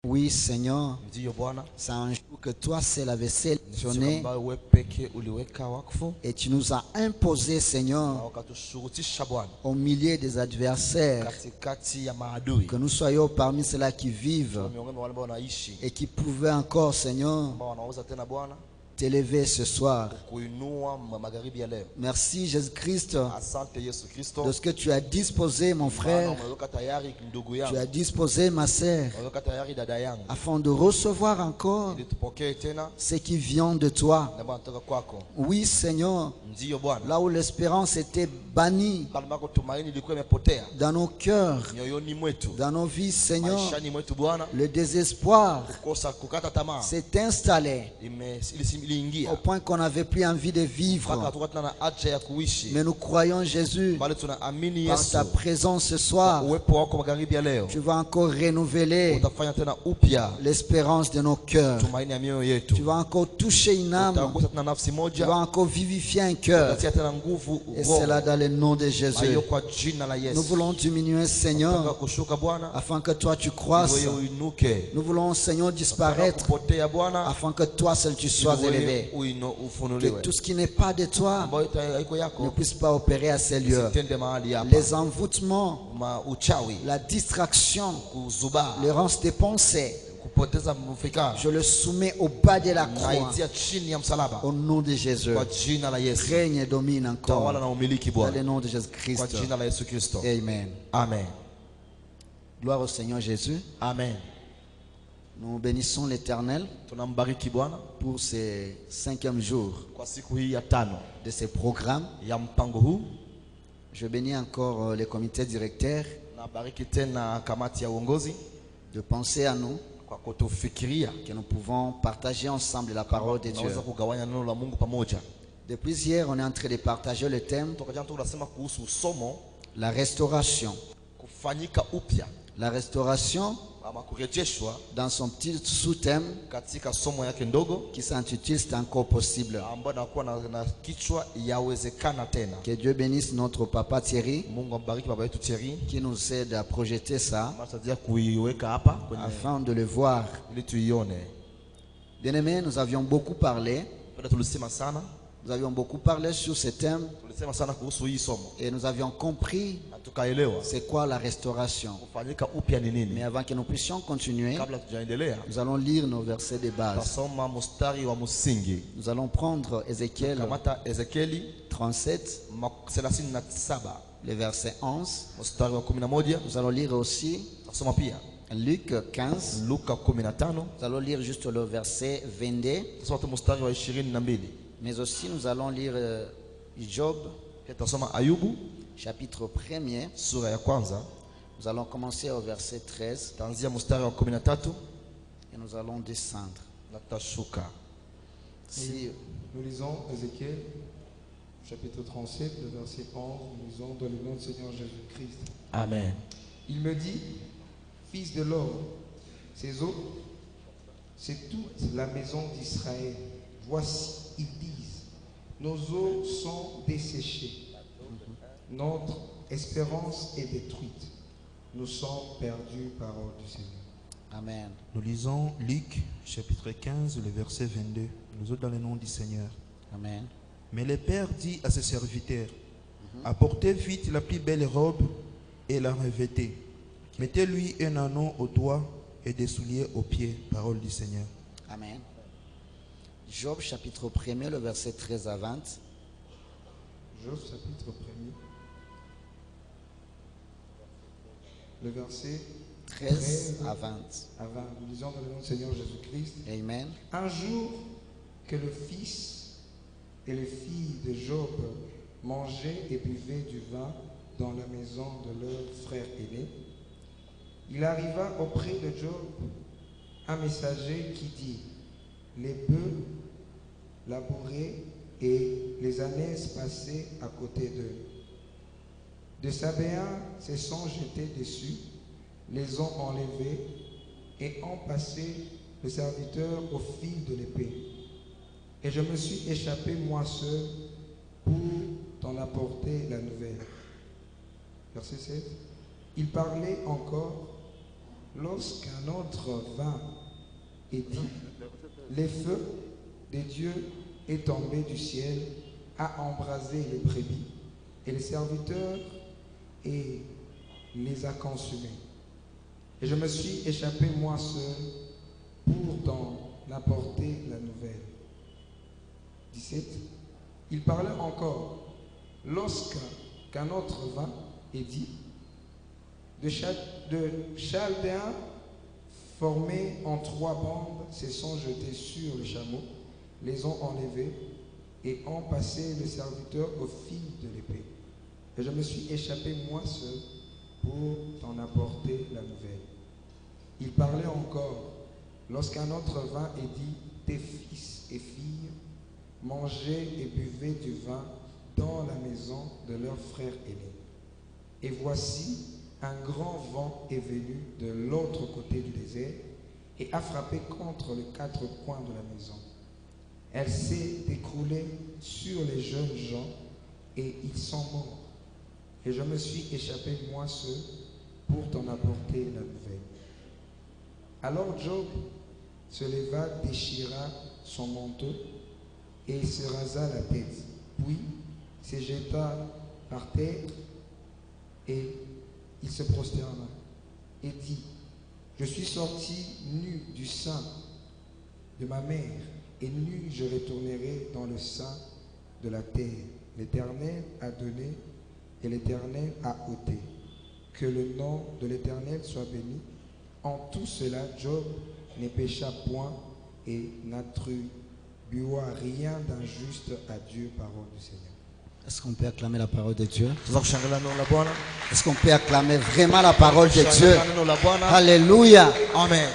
Oui, Seigneur, Ndiyo Bwana, c'est un jour que toi seul avais sélectionné ambayo wewe pekee uliweka wakfu et tu nous as imposé, na Seigneur, ukatushurutisha Bwana au milieu des adversaires, katikati ya maadui, que nous soyons parmi ceux-là qui vivent miongoni mwa wale ambao wanaishi et qui pouvaient encore, Seigneur, ambao wanaweza tena Bwana t'élever ce soir. kuinua magharibi ya leo. Merci, Jésus-Christ, Asante Yesu Kristo, de ce que tu as disposé, mon maana frère, umeweka tayari ndugu tu yangu, as disposé, ma sœur, umeweka tayari dada yangu, afin de recevoir encore ili tupokee tena ce qui vient de toi. na Bwana kutoka kwako. Oui, Seigneur, Ndiyo Bwana, là où l'espérance était bannie pale ambako tumaini lilikuwa imepotea dans nos cœurs, mioyoni mwetu, dans nos vies, Seigneur, maishani mwetu Bwana, le désespoir kukata tamaa s'est installé iliingia au point qu'on n'avait plus envie de mpaka vivre. hatukuwa tuna haja ya kuishi, Mais nous croyons, Jésus, bali tunaamini par Yesu, ta présence ce soir, uwepo wako magharibi ya leo tu vas encore renouveler utafanya tena upya l'espérance de nos cœurs. tumaini ya mioyo yetu, Tu vas encore toucher une âme. utagusa tena nafsi Tu vas moja, encore vivifier un cœur. utatia tena nguvu Et c'est là roho, dans le nom de na Jésus. hiyo kwa jina la Nous Yesu. voulons diminuer, Nataka Seigneur, kushuka Bwana, afin que toi tu croisses. ili wewe uinuke. Nous voulons, Seigneur, Nataka disparaître kupotea Bwana, afin que toi seul tu sois ili élevé. wewe Que ufunuliwe, tout ce qui n'est pas de toi ambayo haiko ne yako puisse pas opérer à ces lieux. sitende mahali hapa. Les envoûtements, Uchawi, la distraction, kuzubaa, l'errance des pensées, kupoteza mfikara, je le soumets au bas de la croix. naitia chini ya msalaba Au nom de Jésus. kwa jina la Yesu. Règne et domine Tawala encore. na umiliki Dans le Bwana, nom de kwa Jésus-Christ. jina la Yesu Kristo. Amen. Amen. Gloire au Seigneur Jésus. Amen. Nous bénissons l'Éternel Tunambariki Bwana pour ce 5e jour kwa siku hii ya tano de ce programme. ya mpango huu. Je bénis encore le comité directeur Nabariki tena kamati ya uongozi de penser à nous, kwa kutufikiria que nous pouvons partager ensemble la parole de Dieu. tunaweza kugawanya neno la Mungu pamoja. Depuis hier, on est en train de partager le thème Toka jana tunasema kuhusu somo la restauration. kufanyika upya La restauration ama kurejeshwa, dans son petit sous-thème katika somo yake ndogo qui s'intitule C'est encore possible. ambayo inakuwa na kichwa yawezekana tena. Que Dieu bénisse notre papa Thierry Mungu ambariki baba yetu Thierry, qui nous aide à projeter ça masadia kuiweka hapa kwenye afin de le voir. ili tuione. Bien-aimés, nous avions beaucoup parlé. Penda tulisema sana, Nous avions beaucoup parlé sur ce thème tulisema sana kuhusu hii somo et nous avions compris na tukaelewa c'est quoi la restauration. kufanyika upya ni Mais nini. avant que nous puissions continuer, Kabla tujaendelea, nous allons lire nos versets de base. tasoma mstari wa msingi. Nous allons prendre Ézéchiel Kamata Ezekieli 37, 37, le verset 11. mstari wa 11. Nous allons lire aussi Tasoma pia Luc 15. Luka 15. Nous allons lire juste le verset 22. Tasoma tu mstari wa 22. Mais aussi nous allons lire Job, Pia tasoma Ayubu chapitre 1er. sura ya kwanza, Nous allons commencer au verset 13 tanzia mstari wa 13 et nous allons descendre. na tashuka. Si Nous lisons Ézéchiel, chapitre 37, le verset 11. Nous lisons dans le nom du Seigneur Jésus-Christ. Amen. Il me dit, fils de l'homme, ces eaux, c'est toute la maison d'Israël. Voici, ils disent, nos eaux sont desséchées. Notre espérance est détruite. Nous sommes perdus, parole du Seigneur. Amen. Nous lisons Luc chapitre 15, le verset 22. Nous autres dans le nom du Seigneur. Amen. Mais le Père dit à ses serviteurs, apportez vite la plus belle robe et la revêtez. Mettez-lui un anneau au doigt et des souliers aux pieds. Parole du Seigneur. Amen. Job chapitre 1er, le verset 13 à 20. Job chapitre 1er, le verset 13 à 20. à 20. Nous lisons dans le nom du Seigneur Jésus-Christ. Amen. Un jour que le fils et les filles de Job mangeaient et buvaient du vin dans la maison de leur frère aîné, il arriva auprès de Job un messager qui dit, les bœufs labourés et les ânesses passées à côté d'eux. De Sabéens se sont jetés dessus, les ont enlevés et ont passé le serviteur au fil de l'épée. Et je me suis échappé moi seul pour t'en apporter la nouvelle. Verset 7. Il parlait encore Lorsqu'un autre vint et dit, les feux de Dieu est tombé du ciel, a embrasé les brebis et les serviteurs et les a consumés. Et je me suis échappé moi seul pour t'en apporter la nouvelle. 17. Il parlait encore lorsqu'un autre vint et dit, de Chaldéens formés en 3 bandes se sont jetés sur les chameaux, les ont enlevés et ont passé les serviteurs au fil de l'épée. Et je me suis échappé moi seul pour t'en apporter la nouvelle. Il parlait encore lorsqu'un autre vint et dit, tes fils et filles mangeaient et buvaient du vin dans la maison de leur frère aîné. Et voici, un grand vent est venu de l'autre côté du désert et a frappé contre les 4 coins de la maison. Elle s'est écroulée sur les jeunes gens et ils sont morts. Et je me suis échappé moi seul pour t'en apporter la nouvelle. Alors Job se leva, déchira son manteau et se rasa la tête. Puis se jeta par terre et il se prosterna et dit, je suis sorti nu du sein de ma mère et nu je retournerai dans le sein de la terre. L'Éternel a donné et l'Éternel a ôté. Que le nom de l'Éternel soit béni. En tout cela, Job ne pécha point et n'attribua rien d'injuste à Dieu, parole du Seigneur. Est-ce qu'on peut acclamer la parole de Dieu? Tunakushangilia neno la Bwana. Est-ce qu'on peut acclamer vraiment la parole de Dieu? Kushangilia neno la Bwana. Alléluia. Amen.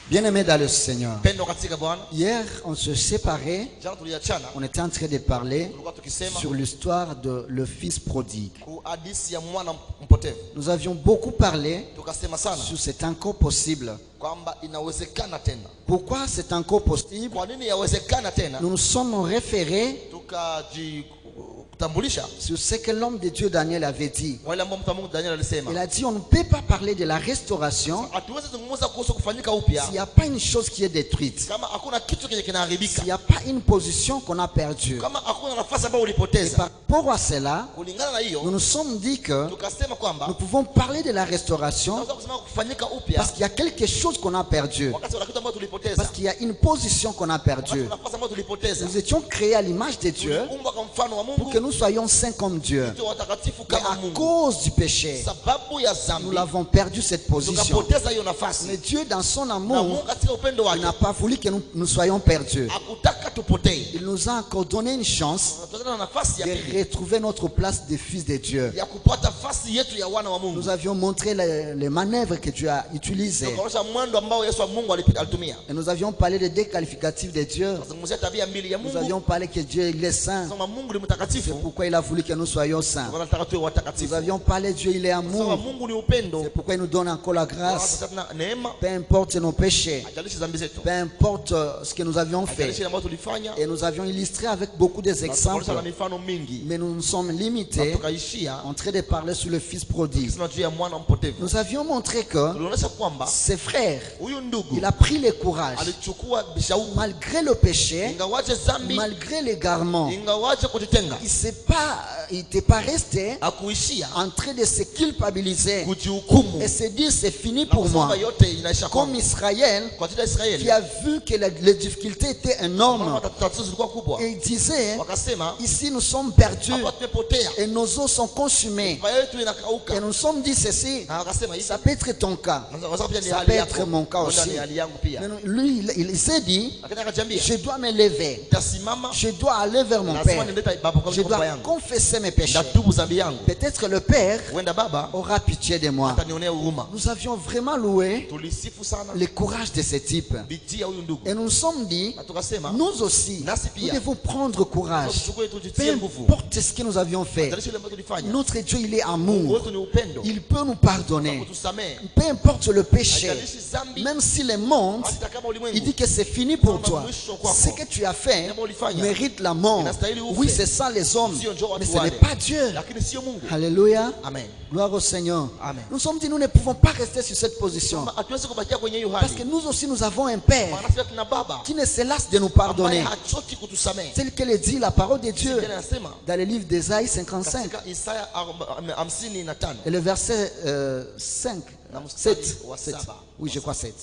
Bien-aimés dans le Seigneur. Pendo katika Bwana. Hier, on se séparait. Jana tuliachana. On était en train de parler Tulikuwa tukisema sur l'histoire de le fils prodigue. ku hadithi ya mwana mpotevu. Nous avions beaucoup parlé Tukasema sana sur c'est encore possible. kwamba inawezekana tena. Pourquoi c'est encore possible? Kwa nini yawezekana tena? Nous nous sommes référés Tukajitambulisha sur ce que l'homme de Dieu Daniel avait dit. wale ambao mtu wa Mungu Daniel alisema. Il a dit on ne peut pas parler de la restauration Hatuwezi zungumza kuhusu kufanyika upya s'il n'y a pas une chose qui est détruite. kama hakuna kitu kenye kinaharibika. S'il n'y a pas une position qu'on a perdue. Kama hakuna nafasi ambayo Et ulipoteza. par rapport à cela, Kulingana na hiyo nous nous sommes dit que tukasema kwamba nous pouvons parler de la restauration tunaweza kusema kufanyika upya parce qu'il y a quelque chose qu'on a perdu. wakati kuna kitu ambacho tulipoteza. Parce qu'il y a une position qu'on a perdue. Kuna nafasi ambayo tulipoteza. Nous étions créés à l'image de Dieu Tuliumbwa kwa mfano wa pour Mungu. que nous soyons saints comme Dieu. Tuwe watakatifu Mais kama à Mungu. cause du péché, Sababu ya nous dhambi l'avons perdu cette position. tukapoteza hiyo nafasi. Mais Dieu, dans son Na amour, Mungu katika upendo il wake n'a pas voulu que nous soyons perdus. hakutaka tupotee. Il nous a encore donné une chance Tunataka nafasi ya de pili retrouver notre place de fils de Dieu. ya kupata nafasi yetu ya wana wa Mungu. Nous avions montré les manœuvres que Dieu a utilisées. Tukaonyesha mwendo ambao Yesu wa Mungu alitumia. Et nous avions parlé des deux qualificatifs de Dieu. Tunazungumzia tabia mbili ya Nous Mungu. avions parlé que Dieu il est saint. Sema Mungu ni C'est mtakatifu. pourquoi il a voulu que nous soyons saints. Tunataka tuwe Nous watakatifu. avions parlé Dieu il est Sema amour. Mungu ni upendo. C'est pourquoi il nous donne encore la grâce. Sasa tuna neema. Peu importe nos péchés. Ajalishi dhambi zetu. Peu importe ce que nous avions Ajalishi fait. ambayo tulifanya. Et nous avions illustré avec beaucoup d'exemples. Tukaonyesha na mifano mingi. Mais nous nous sommes Na limités tukaishia en train de parler sur le fils prodigue. sina juu ya mwana mpotevu. Nous avions montré que Tulionyesha kwamba ses frères, huyu ndugu il a pris le courage. alichukua bishauku Malgré le péché, ingawaje dhambi, malgré l'égarement, ingawaje kujitenga, il n'était pas resté akuishia en train de se culpabiliser kujihukumu et se dire c'est fini na pour kusema moi. yote inaisha Comme kwangu. Israël Kwa ajili ya qui Israeli a vu que les difficultés étaient énormes. tatizo zilikuwa kubwa, Et il disait, wakasema ici nous sommes perdus hapa tumepotea, et nos os sont consumés. mipaka yetu Et inakauka. nous nous sommes dit ceci, Na wakasema hivi, ça peut être ton cas. unaweza pia ni Ça hali peut yako, être mon cas huenda aussi. ni hali yangu pia. Mais lui, il s'est dit, Lakini akajiambia je dois me lever. nitasimama, Je dois aller vers mon lazima Père. niende baba kwa Je baba dois yangu, confesser mes péchés. ndatubu dhambi yangu. Peut-être le Père Huenda baba aura pitié de moi. atanionea huruma. Nous avions vraiment loué Tulisifu sana le courage de ce type. bidii ya huyu ndugu. Et nous nous sommes dit, Na tukasema nous aussi, nasi nous pia devons prendre courage. tuchukue Peu tujitie nguvu. importe importe ce que nous avions fait, Haijalishi ile ambayo tulifanya. notre Dieu, il est Mungu amour. wetu ni upendo. Il peut nous pardonner. Kutusamehe. Peu importe le péché, Haijalishi dhambi. même si le monde, Hata kama ulimwengu. il dit que c'est fini pour toi. Mwisho kwako. Ce que tu as fait Jambo ulifanya. mérite la mort. Inastahili ufe. Oui, c'est ça les hommes, Sio njoo watu mais ce n'est wale. pas Dieu. Lakini sio Mungu. Alléluia. Amen. Gloire au Seigneur. Amen. Nous sommes dit, nous ne pouvons pas rester sur cette position. Hatuwezi kubakia kwenye hiyo Parce que hali. nous aussi, nous avons un Père Maana sisi tuna baba qui ne se lasse de nous ambaye pardonner. hachoki kutusamehe. Tel que le dit la parole de Dieu Biblia inasema dans le livre d'Ésaïe 55 katika Isaya 55 et le verset 5, na mstari 7, wa 7. 7. Oui, je crois 7.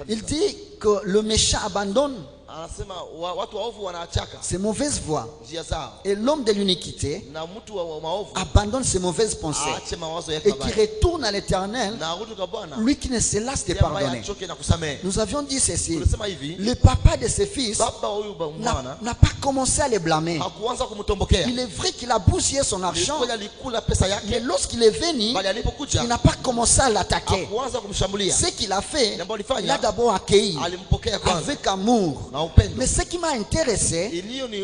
Il dit que le méchant abandonne Anasema watu waovu wanaachaka ses mauvaises voies njia zao et l'homme de l'iniquité na mtu wa maovu abandonne ses mauvaises pensées aache mawazo yake et qui mabaya retourne à l'Éternel, na arudi kwa Bwana lui qui ne se lasse de ndiye ambaye pardonner. achoke na kusamehe. Nous avions dit ceci, Tulisema hivi, le papa de ses fils baba huyu mwana n'a pas commencé à les blâmer. hakuanza kumtombokea. Il est vrai qu'il a bousillé son Ni argent, kweli alikula pesa mais yake, lorsqu'il est venu, bali alipokuja il n'a pas commencé à l'attaquer. hakuanza kumshambulia. Ce qu'il a fait, Jambo alifanya, il a d'abord accueilli alimpokea kwanza avec amour. na upendo. Mais ce qui m'a intéressé, Iliyo ni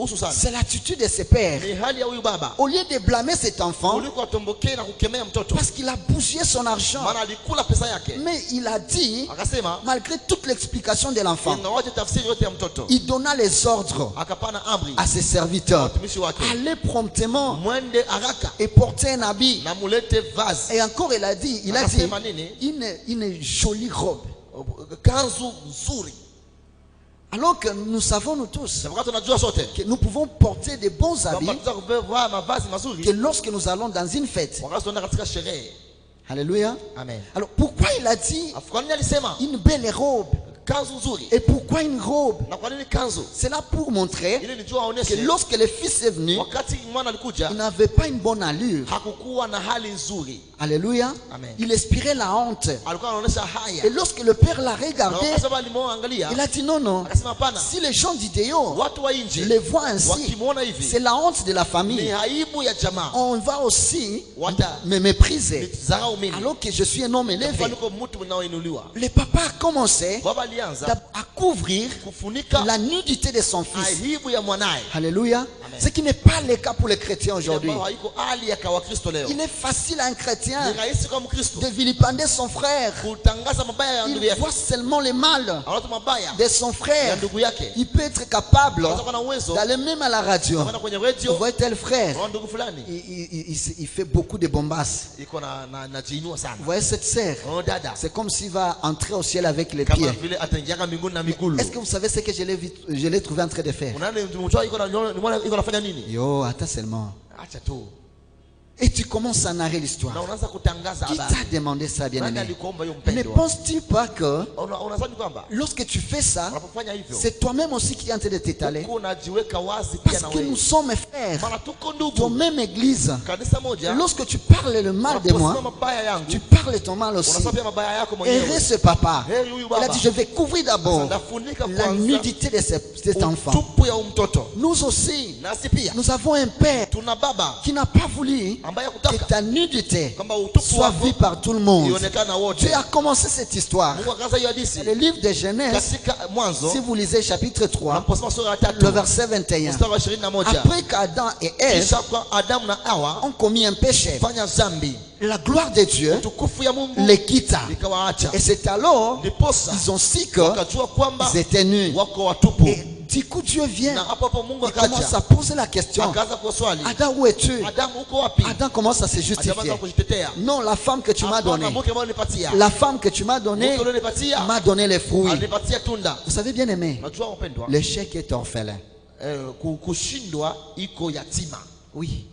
husu sana c'est l'attitude de ses pères. ni hali ya huyu baba, Au lieu de blâmer cet enfant, kuliko atombokee na kukemea mtoto, parce qu'il a bousillé son argent, maana alikula pesa yake. mais il a dit, Akasema malgré toute l'explication de l'enfant, ingawaje tafsiri yote ya mtoto, il donna les ordres akapana amri à ses serviteurs. watumishi wake, Allez promptement mwende haraka et porter un habit. na mulete vazi. Et encore, il a dit Akasema nini? une jolie robe. Kanzu nzuri. Alors que nous savons nous tous Na wakati tunajua sote que nous pouvons porter de bons habits, kwamba tunaweza kuvaa mavazi que mazuri lorsque nous allons dans une fête. wakati tunaenda katika sherehe. Alléluia. Amen. Alors pourquoi il a dit Afu kwa nini alisema une belle robe? kanzu nzuri? Et pourquoi une robe? Na kwa nini kanzu? C'est là pour montrer Ili nijua que aoneshe lorsque le fils est venu, wakati mwana alikuja il n'avait pas une bonne allure. hakukuwa na hali nzuri. Alléluia. Amen. Il inspirait la honte. Alikuwa anaonesha haya. Et lorsque le père l'a Na regardé, kwa sababu alimwangalia il a dit non, non. akasema hapana, Si les gens d'Idéo watu wa nje les voient ainsi, wakimwona c'est hivi la honte de la ni famille. aibu ya jamaa, On va aussi wata me mépriser. nitazarau mimi Alors que je suis un homme élevé. kwa niko mtu unaoinuliwa. Le papa a commencé Baba alianza à couvrir kufunika la nudité de son fils. aibu ya mwanaye, Alléluia. Ce qui n'est pas le cas pour les chrétiens aujourd'hui. ambayo haiko hali ya kwa Kristo leo. Il est facile à un chrétien Ni rahisi kwa Mkristo de vilipender son frère. kutangaza mabaya ya ndugu Il yake, voit seulement le mal anaona mabaya de son ya frère. ndugu yake, Il peut être capable anaweza kuwa na uwezo d'aller même à la radio. kwenda kwenye Vous radio, voyez tel frère, anaona ndugu fulani il fait beaucoup de bombasses. iko na jiinua sana, Vous voyez cette sœur, anaona dada c'est comme s'il va entrer au ciel avec les kama pieds. vile ataingianga mbinguni na miguu. Est-ce que vous savez ce que je l'ai trouvé en train de faire? Unaona mtu iko anafanya nini? Yo, attends seulement. Acha tu. Et tu commences à narrer Na l'histoire. unaanza kutangaza Qui habari. t'a demandé ça, bien Nani aimé? alikuomba hiyo Ne mpendo? penses-tu pas que Unadhani kwamba lorsque tu fais ça, unapofanya hivyo c'est toi-même aussi qui es en train de t'étaler? uko unajiweka wazi pia Parce na que nous wewe. sommes frères, Maana tuko dans ndugu même église. kanisa moja. Lorsque tu parles le mal de Unaposema moi, mabaya yangu, tu parles ton mal aussi. unasema pia mabaya yako Errez mwenyewe. ce papa. Heri huyu Il a baba. dit, je vais couvrir d'abord Ndafunika la kwanza nudité de cet enfant. utupu ya mtoto. Nous aussi, Nasi pia nous avons un père tuna baba qui n'a pas voulu ambaye que hakutaka ta nudité kwamba utupu soit wako vue par tout le monde. ionekane na wote. Dieu a commencé cette histoire. Mungu akaanza hiyo hadithi Le livre de Genèse, katika Mwanzo, si vous lisez chapitre 3, unaposoma sura ya 3 le verset 21. mstari wa 21. Après qu'Adam et Ève Kisha kwa Adamu na Hawa ont commis un péché, fanya dhambi, la gloire de Dieu tukufu ya Mungu les quitta. ikawaacha. Et c'est alors Ndiposa ils ont su qu'ils wakajua kwamba étaient nus. wako watupu. Et du coup, Dieu vient, Na hapo hapo Mungu il commence akaja à poser la question. akaanza kuswali, Adam, où es-tu? Adamu uko wapi? Adam commence à se Adamu justifier. anaanza kujitetea. Non, la femme que tu m'as Hapana, donnée, mke ambaye unipatia. la femme que tu m'as donnée Mke ulionipatia m'a donné les fruits. alinipatia tunda. Vous savez bien aimé, Unajua mpendwa, le chèque est orphelin. kushindwa iko yatima. Oui,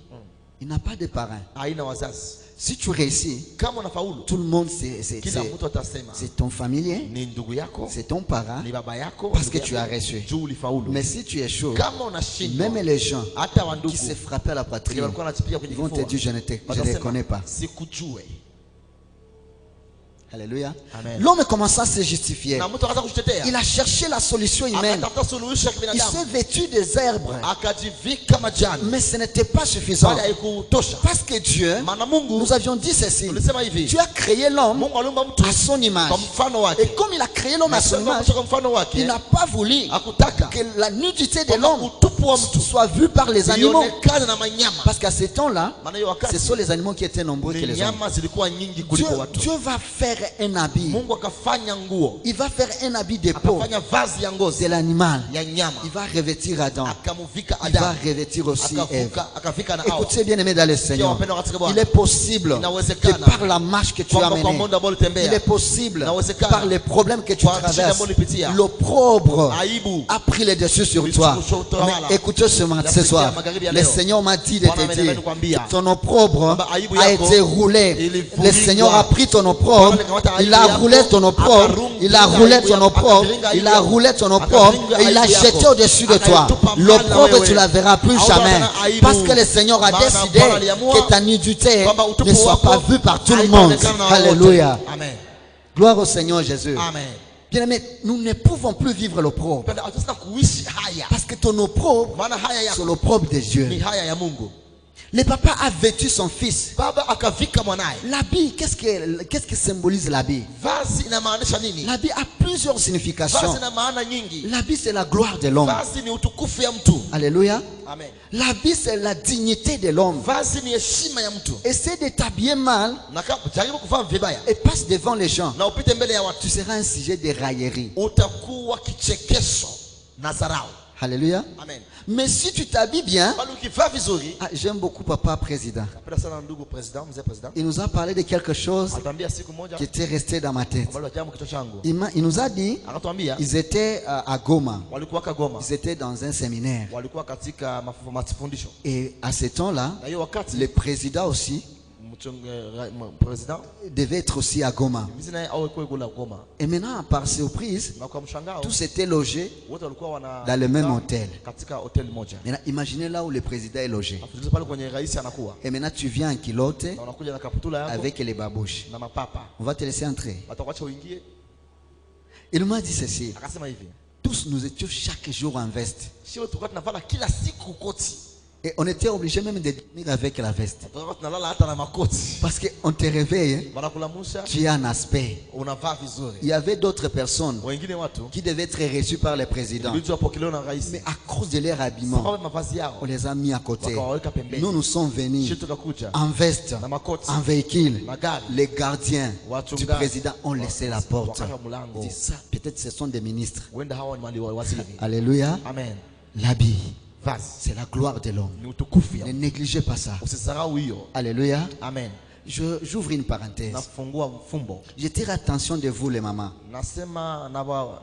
il n'a pas de parents. Haina wazazi. Si tu réussis, Kama unafaulu, tout le monde, kila mtu atasema c'est ton familier, ni ndugu yako, c'est ton parent, ni baba yako, parce que ndugu tu as yako, reçu. juu ulifaulu. Mais si tu es chaud, Kama unashindwa, même les gens hata wandugu qui se frappaient à la poitrine, walikuwa wanachipiga kwenye ils vont te kifua, dire, je ne les watasema, connais pas. sikujue. Alléluia. Amen. L'homme commença à se justifier. Na mtu akaanza kujitetea. Il a cherché la solution humaine. Akatafuta suluhisho ya Il kibinadamu. s'est vêtu des herbes. Akajivika majani. Mais ce n'était pas suffisant. Bali haikutosha. Parce que Dieu, Maana Mungu, nous avions dit ceci. tulisema hivi. Dieu a créé l'homme Mungu aliumba mtu à son image. kwa mfano wake. Et comme il a créé l'homme à son image, Kwa mfano wake. il n'a pas voulu Hakutaka que la nudité de kwamba l'homme utupu wa mtu soit vue par les animaux. ionekane na manyama. Parce qu'à ce temps-là, Maana hiyo ce wakati sont les animaux qui étaient nombreux que ni les hommes. nyama zilikuwa nyingi Dieu, kuliko watu. Dieu va faire un habit. Mungu akafanya nguo, Il va faire un habit de peau akafanya vazi ya de ngozi l'animal. ya nyama, Il va revêtir Adam. akamuvika Il va Adamu, revêtir aussi Ève. akavika na Hawa. Écoutez bien aimé dans le Seigneur. wapendwa katika Bwana. Il est possible Inawezekana que par la marche que tu as kwamba kwa menée, muda ambao ulitembea, il est possible Inawezekana par les problèmes que tu kwa shida traverses, ambayo ulipitia, l'opprobre aibu a pris le dessus sur toi. Mais écoutez ce soir, le Seigneur m'a dit de te dire, ton opprobre a été roulé. Le Seigneur a pris ton opprobre, il a roulé ton opprobre, il a roulé ton opprobre, il a roulé ton opprobre et il a jeté au-dessus de toi. L'opprobre, tu ne la verras plus jamais. Parce que le Seigneur a décidé que ta nudité ne soit pas vue par tout le monde. Alléluia. Amen. Gloire au Seigneur Jésus. Amen. Bien-aimés, nous ne pouvons plus vivre l'opprobre. Penda hatuwezi kuishi haya. Parce que ton opprobre, Maana haya c'est yako l'opprobre de Dieu. ni haya ya Mungu. Le papa a vêtu son fils. Baba akavika mwanae. L'habit, qu'est-ce que symbolise l'habit? Vazi inamaanisha nini? L'habit a plusieurs significations. Vazi ina maana nyingi. L'habit, c'est la gloire de l'homme. Vazi ni utukufu ya mtu. Alléluia. Amen. L'habit, c'est la dignité de l'homme. Vazi ni heshima ya mtu. Essaie de t'habiller mal Na jaribu kuvaa vibaya et passe devant les gens. na upite mbele ya watu, Tu seras un sujet de raillerie. utakuwa kichekesho na dharau. Alléluia. Amen. Mais si tu t'habilles bien, Bali ukivaa vizuri, j'aime beaucoup papa président. napenda sana ndugu president, mzee president. Il nous a parlé de quelque chose Alitwambia siku moja qui était resté dans ma tête. ambalo jamu kichwa changu. Il nous a dit, Akatwambia ils étaient à Goma. walikuwa Kagoma. Ils étaient dans un séminaire. Walikuwa katika mafundisho. Et à ce temps-là, Na hiyo wakati le président aussi president devait être aussi à Goma. mimi naye awe kule Goma. Et maintenant, par surprise, Na kwa mshangao tous étaient logés wote walikuwa wana dans le même hôtel. katika hotel moja. Maintenant, imaginez là où le président est logé. Afutulize pale kwenye rais anakuwa. Et maintenant, tu viens en culotte Na unakuja na kaputula yako avec les babouches. na mapapa. On va te laisser entrer. Watakuacha uingie. Il m'a dit ceci. Akasema hivi. Tous nous étions chaque jour en veste. Sio tulikuwa tunavala kila siku koti. Et on était obligé même de dormir avec la veste. Tulikuwa tunalala hata na makoti. Parce qu'on te réveille, Wanakulamusha, tu as un aspect. unavaa vizuri. Il y avait d'autres personnes Wengine watu qui devaient être reçues par le président. ilibidi wapokelewe na rais. Mais à cause de leur habillement, Sababu mavazi yao on les a mis à côté. wakawaweka pembeni. Nous sommes venus Sisi tukakuja en veste, na makoti, en véhicule. magari, Les gardiens du wachungaji président ont laissé la porte. wakaka mlango. Dit ça, peut-être ce sont des ministres. Huenda hawa ni waziri. Alléluia. Amen. L'habit, Vazi c'est la gloire de l'homme. ni utukufu ya Ne négligez pas ça. usisahau hiyo. Alléluia. Amen. J'ouvre une parenthèse. Nafungua mfumbo. J'attire l'attention de vous les mamans. Nasema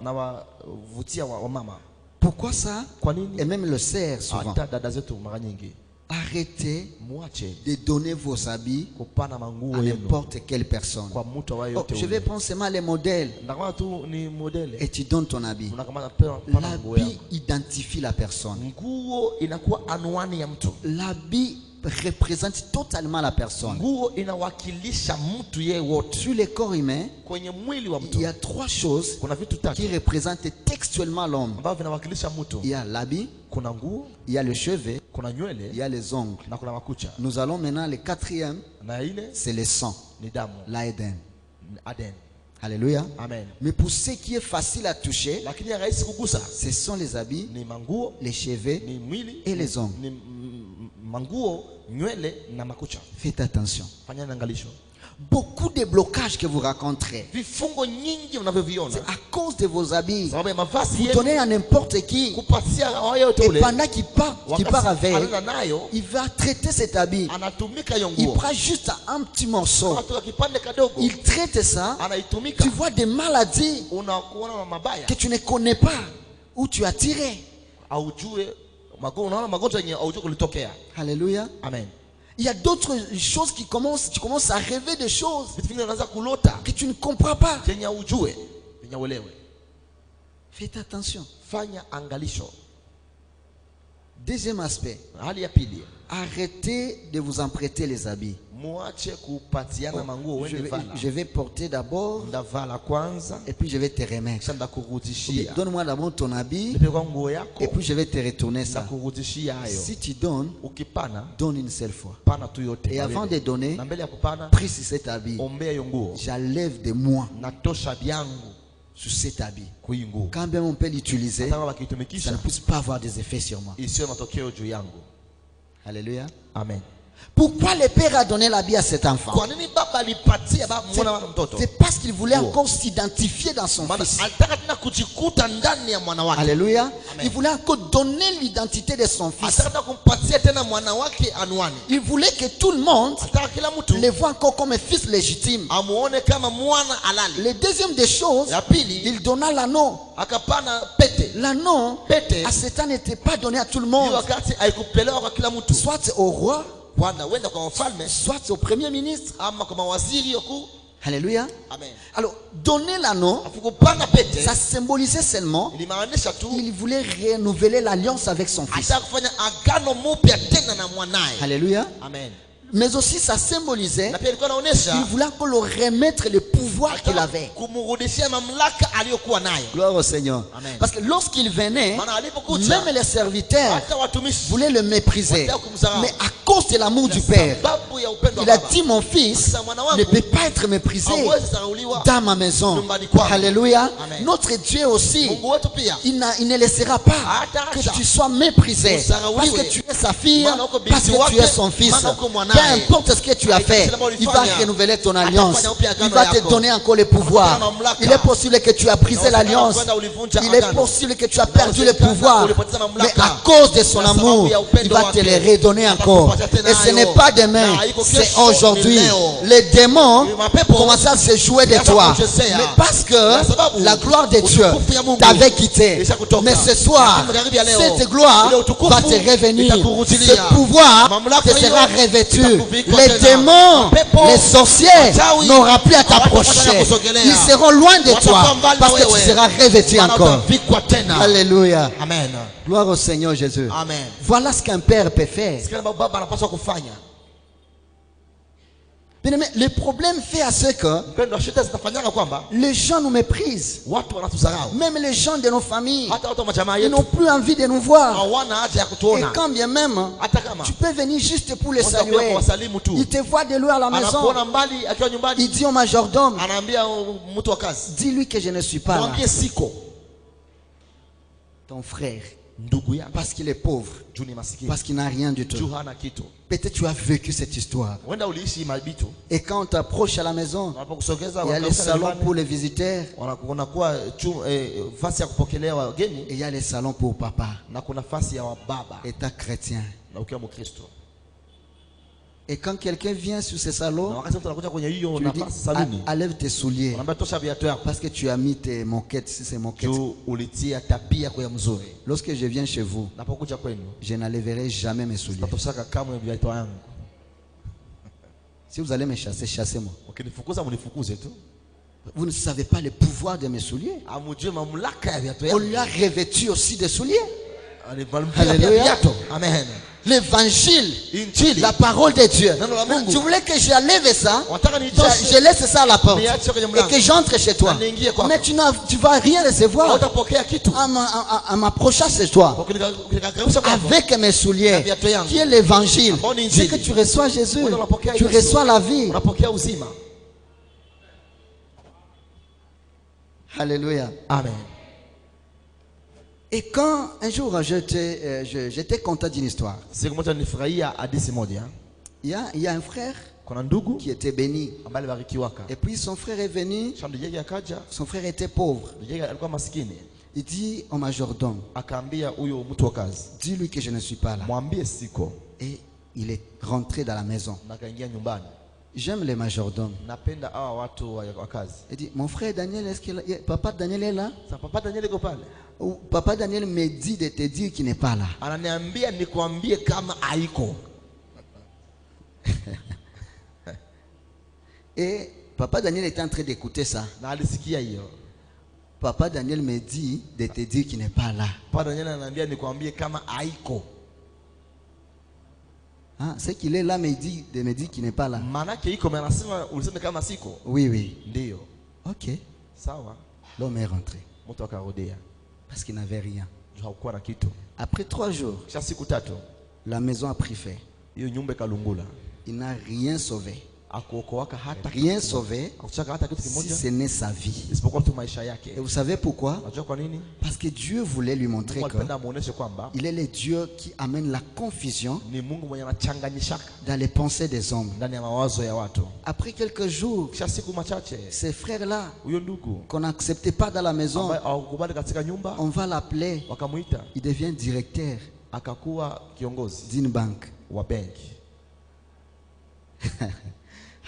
nawavutia wa mama. Pourquoi ça? Kwa Et nini? même le sert souvent. Hata dada zetu mara nyingi Arrêtez muache de donner vos habits kupana à manguo yenu n'importe quelle personne. kwa mtu awaye Oh, yote. je vais prendre seulement les modèles Ndakamata tu ni modele. et tu donnes ton habit. Unakamata pana nguo L'habit yako. identifie la personne. Nguo inakuwa anwani ya mtu. L'habit représente totalement la personne. Nguo inawakilisha mtu yeye wote. Sur le corps humain, Kwenye mwili wa il mtu y a trois choses kuna vitu tatu qui représentent textuellement l'homme. ambavyo vinawakilisha mtu. Il y a l'habit, Kuna nguo, il y a le cheveu, kuna il nywele y a les ongles. na kuna makucha. Nous allons maintenant, le quatrième, Na ile c'est le sang, ni damu, l'Aden. ni Aden. Alléluia. Amen. Mais pour ce qui est facile à toucher, Lakini ya rahisi kugusa ce sont les habits, ni manguo, les cheveux ni mwili et les ongles. ni manguo, nywele na makucha. Faites attention. Fanya angalisho. Beaucoup de blocages que vous rencontrez, Vifungo nyingi unavyoviona c'est à cause de vos habits. sababu ya mavazi Vous yenu donnez à n'importe qui. kupatia hawa yote Et ule. pendant qu'il part avec, anaenda nayo il va traiter cet habit. anatumika hiyo Il nguo. prend juste un petit morceau. Katoka kipande kadogo Il traite ça. anaitumika. Tu vois des maladies Unakuona mabaya que tu ne connais pas, où tu as tiré. aujue magonjwa, unaona magonjwa yenye aujue kulitokea. Alléluia. Amen. Il y a d'autres choses qui commencent, tu commences à rêver de choses Vitu vingine unaanza kulota que tu ne comprends pas. yenye aujue, yenye uelewe. Faites attention. Fanya angalisho. Deuxième aspect, Hali ya pili, arrêtez de vous emprunter les habits. Je vais porter d'abord et puis je vais te remettre. Okay, donne-moi d'abord ton habit et puis je vais te retourner ça. Si tu donnes, donne une seule fois. Et avant de donner, prie sur cet habit. J'enlève de moi sur cet habit. Quand bien on peut l'utiliser, ça ne puisse pas avoir des effets sur moi. Alléluia. Amen. Pourquoi le père a donné l'habit à cet enfant? C'est parce qu'il voulait encore s'identifier dans son fils. Alléluia. Il voulait encore donner l'identité de son fils. Il voulait que tout le monde le voit encore comme un fils légitime. Le deuxième des choses, il donna l'anneau. L'anneau à cet temps n'était pas donné à tout le monde. Soit au roi, soit au premier ministre. Alléluia. Amen. Alors, donner l'anneau, ça symbolisait seulement il voulait renouveler l'alliance avec son fils. Alléluia. Amen. Mais aussi ça symbolisait il voulait encore le remettre le pouvoir qu'il avait. Gloire au Seigneur. Amen. Parce que lorsqu'il venait, même les serviteurs voulaient le mépriser. Mais à cause de l'amour du Père, il a dit, mon fils ne peut pas être méprisé dans ma maison. Alléluia. Amen. Notre Dieu aussi, il ne laissera pas que tu sois méprisé parce que tu es sa fille, parce que tu es son fils. Peu importe ce que tu as fait, il va renouveler ton alliance. Il va te donner encore le pouvoir. Il est possible que tu as brisé l'alliance. Il est possible que tu as perdu le pouvoir. Mais à cause de son amour, il va te le redonner encore. Et ce n'est pas demain, c'est aujourd'hui. Les démons commencent à se jouer de toi. Mais parce que la gloire de Dieu t'avait quitté. Mais ce soir, cette gloire va te revenir. Ce pouvoir te sera revêtu. Les démons, les sorciers n'auront plus à t'approcher. Ils seront loin de toi parce que tu seras revêtu encore. Alléluia. Amen. Gloire au Seigneur Jésus. Amen. Voilà ce qu'un père peut faire. Bien aimé, le problème fait à ce que les gens nous méprisent. Même les gens de nos familles, ils n'ont plus envie de nous voir. Et quand bien même, tu peux venir juste pour les saluer. Il te voit de loin à la maison. Il dit au majordome, dis-lui que je ne suis pas là. Ton frère, parce qu'il est pauvre, parce qu'il n'a rien du tout. Peut-être tu as vécu cette histoire. Et quand on t'approche à la maison, il y a les salons pour les visiteurs. Et il y a les salons pour papa. État chrétien. Et quand quelqu'un vient sur ce salon, tu lui dis, enlève tes souliers. Parce que tu as mis tes moquettes, si c'est moquettes. Lorsque je viens chez vous, je n'enlèverai jamais mes souliers. Si vous allez me chasser, chassez-moi. Vous ne savez pas le pouvoir de mes souliers. On lui a revêtu aussi des souliers. Alléluia. Amen. L'évangile, la parole de Dieu. Tu voulais que j'enlève ça, je laisse ça à la porte et que j'entre chez toi. Mais tu ne vas rien recevoir en m'approchant chez toi avec mes souliers, qui est l'évangile. C'est que tu reçois Jésus, tu reçois la vie. Alléluia. Amen. Et quand un jour j'étais content d'une histoire. Il y a un frère qui était béni. Et puis son frère est venu. Son frère était pauvre. Il dit au majordome, dis-lui que je ne suis pas là. Et il est rentré dans la maison. J'aime les majordomes. Il dit, mon frère Daniel, est-ce que papa Daniel est là? Ou papa Daniel me dit de te dire qu'il n'est pas là. Et papa Daniel était en train d'écouter ça. Papa Daniel me dit de te dire qu'il n'est pas là. Ah, c'est qu'il est là, mais il me dit qu'il n'est pas là. Manake iko mais anasema ulisema kama siko. Oui, oui. Ndio. Ok. Sawa. L'homme est rentré. Mtu akarudia. Parce qu'il n'avait rien. Hakuwa na kitu. Après 3 jours, Kisha siku tatu, la maison a pris feu. hiyo nyumba kalungula. Il n'a rien sauvé. Akuokoaka hata Rien sauvé akuchaka hata kitu si kimoja ce n'est sa vie. isipokuwa tu maisha yake. Et vous savez pourquoi? Unajua kwa nini? Parce que Dieu voulait lui montrer Mungu alipenda muoneshe kwamba qu'il est le Dieu qui amène la confusion ni Mungu mwenye anachanganyishaka dans les pensées des hommes. ndani ya mawazo ya watu. Après quelques jours, Kisha siku machache, ces frères-là huyo ndugu qu'on n'acceptait pas dans la maison, ambaye hawakubali katika nyumba on va l'appeler, wakamuita, il devient directeur akakuwa kiongozi d'une banque. wa benki.